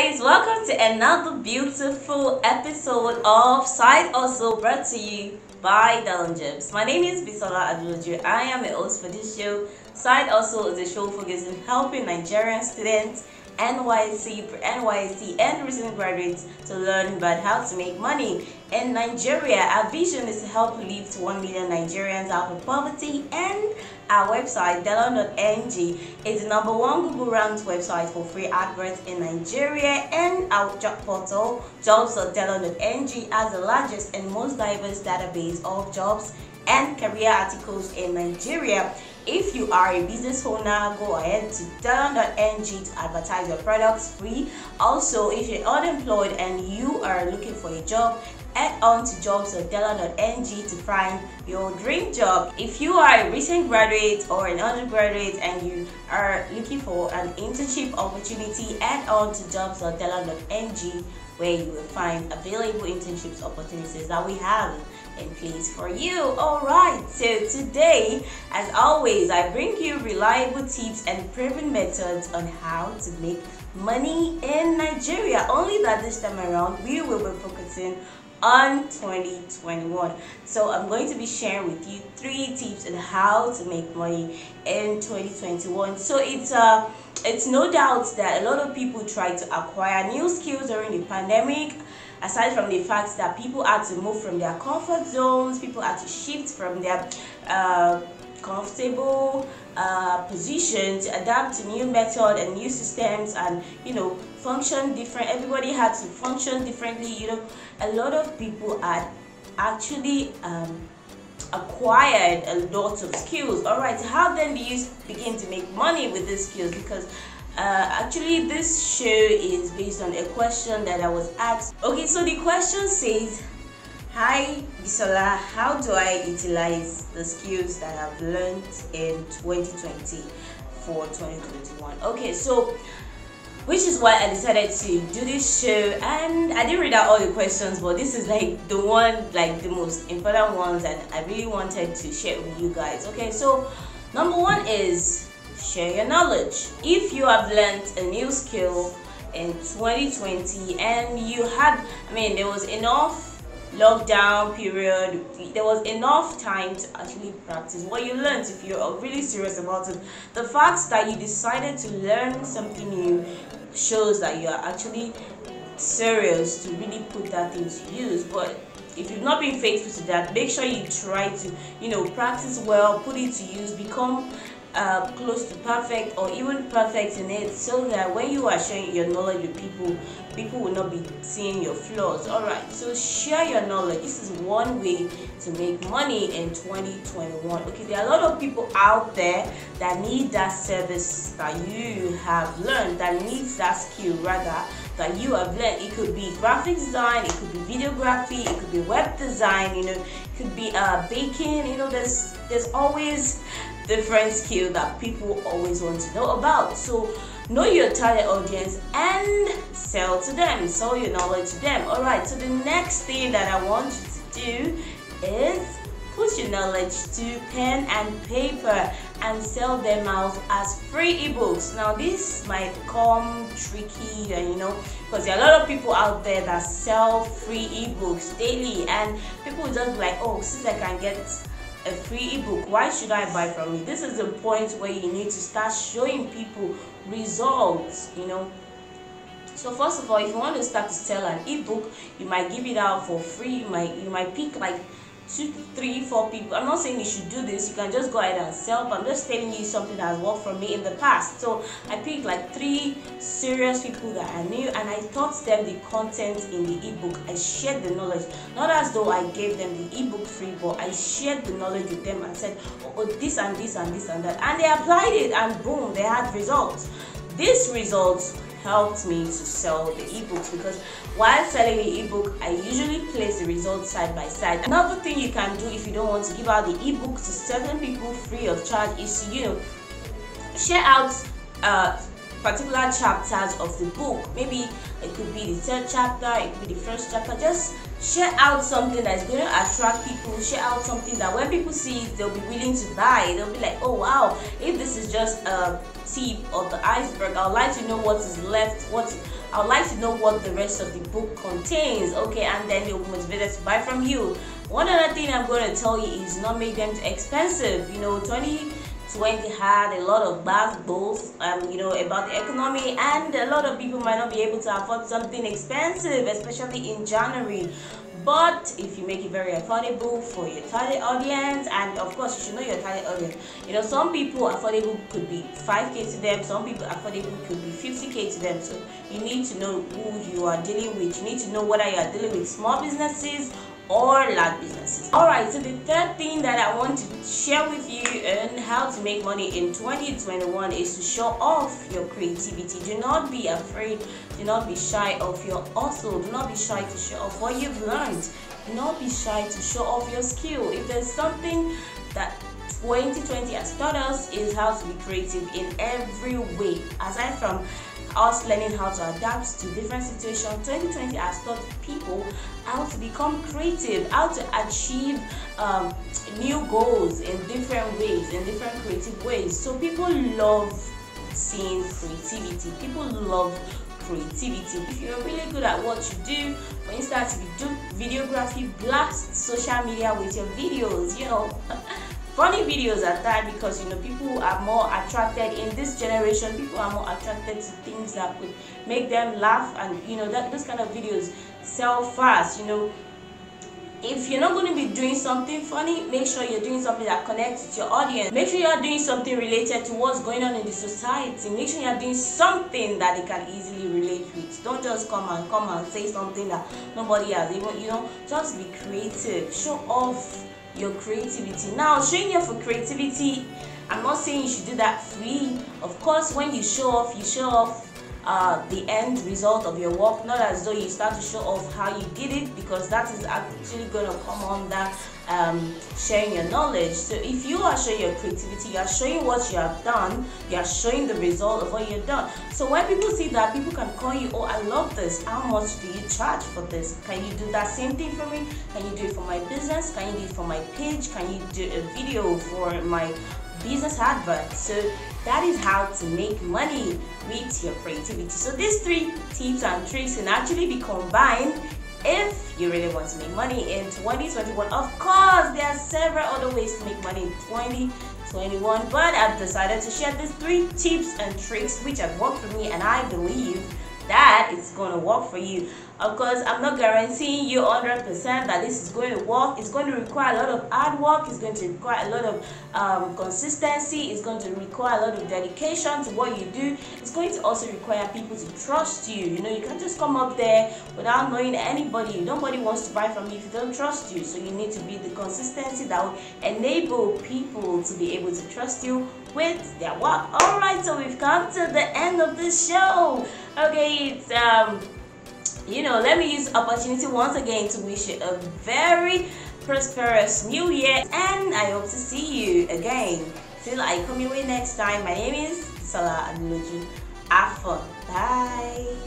guys, welcome to another beautiful episode of Side Hustle brought to you by Dalon Jobs. My name is Bisola Adeloju. I am the host for this show. Side Hustle is a show focused on helping Nigerian students, NYC and recent graduates to learn about how to make money in Nigeria. Our vision is to help lift 1 million Nigerians out of poverty, and our website, Dalon.ng, is the #1 Google ranked website for free adverts in Nigeria, and our job portal, jobs.dalon.ng, has the largest and most diverse database of jobs and career articles in Nigeria. If you are a business owner, go ahead to dalon.ng to advertise your products free. Also, if you're unemployed and you are looking for a job, head on to jobs.dalon.ng to find your dream job. If you are a recent graduate or an undergraduate and you are looking for an internship opportunity, head on to jobs.dalon.ng, where you will find available internships opportunities that we have in place for you. Alright, so today, as always, I bring you reliable tips and proven methods on how to make money in Nigeria. Only that this time around, we will be focusing on 2021. So I'm going to be sharing with you 3 tips on how to make money in 2021. So it's no doubt that a lot of people try to acquire new skills during the pandemic. Aside from the fact that people had to move from their comfort zones, people had to shift from their comfortable position to adapt to new method and new systems, and function different. Everybody had to function differently. A lot of people had actually acquired a lot of skills. All right, how then do you begin to make money with these skills? Because actually this show is based on a question that I was asked. Okay, so the question says, hi Bisola, how do I utilize the skills that I've learned in 2020 for 2021? Okay, so which is why I decided to do this show, and I didn't read out all the questions, but this is like the most important ones that I really wanted to share with you guys. Okay, so number 1 is share your knowledge. If you have learned a new skill in 2020 and you had, there was enough lockdown period, there was enough time to actually practice what you learned. If you're really serious about it, the fact that you decided to learn something new shows that you are actually serious to really put that thing to use. But if you've not been faithful to that, make sure you try to practice well, put it to use, become close to perfect or even perfect in it, so that when you are sharing your knowledge with people will not be seeing your flaws. All right, so share your knowledge. This is one way to make money in 2021. Okay, there are a lot of people out there that need that service that you have learned, that needs that skill rather that you have learned. It could be graphic design, it could be videography, it could be web design, it could be baking. There's always different skill that people always want to know about. So know your target audience and sell to them, sell your knowledge to them. All right, so the next thing that I want you to do is put your knowledge to pen and paper and sell them out as free ebooks. Now this might come tricky, because there are a lot of people out there that sell free ebooks daily, and people will just be like, oh, since I can get a free ebook, why should I buy from you? This is the point where you need to start showing people results. So first of all, if you want to start to sell an ebook, you might give it out for free. You might pick like 2, 3, 4 people. I'm not saying you should do this. You can just go ahead and sell, but I'm just telling you something that has worked for me in the past. So I picked like 3 serious people that I knew, and I taught them the content in the ebook. I shared the knowledge, not as though I gave them the ebook free, but I shared the knowledge with them and said, oh, this and this and this and that, and they applied it, and boom, they had results. These results helped me to sell the ebooks, because while selling the ebook, I usually place the results side by side. Another thing you can do if you don't want to give out the ebook to certain people free of charge is to share out particular chapters of the book. Maybe it could be the 3rd chapter, it could be the 1st chapter. Just share out something that's going to attract people. Share out something that when people see it, they'll be willing to buy. They'll be like, oh wow, if this is just a tip of the iceberg, I would like to know what is left, what I would like to know what the rest of the book contains. Okay, and then they'll be motivated to buy from you. One other thing I'm going to tell you is not make them too expensive. 2020 had a lot of bad goals, about the economy, and a lot of people might not be able to afford something expensive, especially in January. But if you make it very affordable for your target audience, and of course you should know your target audience. Some people affordable could be 5k to them, some people affordable could be 50k to them. So you need to know who you are dealing with. You need to know whether you are dealing with small businesses or large businesses. Alright, so the third thing that I want to share with you on how to make money in 2021 is to show off your creativity. Do not be afraid, do not be shy of your hustle, do not be shy to show off what you've learned, do not be shy to show off your skill. If there's something that 2020 has taught us, is how to be creative in every way. Aside from us learning how to adapt to different situations, 2020 has taught people how to become creative, how to achieve new goals in different ways, in different creative ways. So people love seeing creativity. People love creativity. If you're really good at what you do, for instance, if you do videography, blast social media with your videos, funny videos at that, because people are more attracted in this generation. People are more attracted to things that would make them laugh, and that those kind of videos sell fast. If you're not going to be doing something funny, make sure you're doing something that connects with your audience. Make sure you're doing something related to what's going on in the society. Make sure you're doing something that they can easily relate with. Don't just come and say something that nobody has even, just be creative. Show off your creativity. Now, showing off for creativity, I'm not saying you should do that free. Of course, when you show off the end result of your work, not as though you start to show off how you did it, because that is actually going to come under sharing your knowledge. So if you are showing your creativity, you are showing what you have done, you are showing the result of what you've done. So when people see that, people can call you, oh, I love this, how much do you charge for this? Can you do that same thing for me? Can you do it for my business? Can you do it for my page? Can you do a video for my business advert? So that is how to make money with your creativity. So these 3 tips and tricks can actually be combined if you really want to make money in 2021. Of course, there are several other ways to make money in 2021, but I've decided to share these 3 tips and tricks which have worked for me, and I believe that it's going to work for you. Of course, I'm not guaranteeing you 100% that this is going to work. It's going to require a lot of hard work. It's going to require a lot of consistency. It's going to require a lot of dedication to what you do. It's going to also require people to trust you. You can't just come up there without knowing anybody. Nobody wants to buy from you if they don't trust you. So you need to be the consistency that will enable people to be able to trust you with their work. Alright, so we've come to the end of the show. Okay, it's let me use the opportunity once again to wish you a very prosperous new year, and I hope to see you again. Till I come your way next time, my name is Salah Adeloju. Have fun. Bye.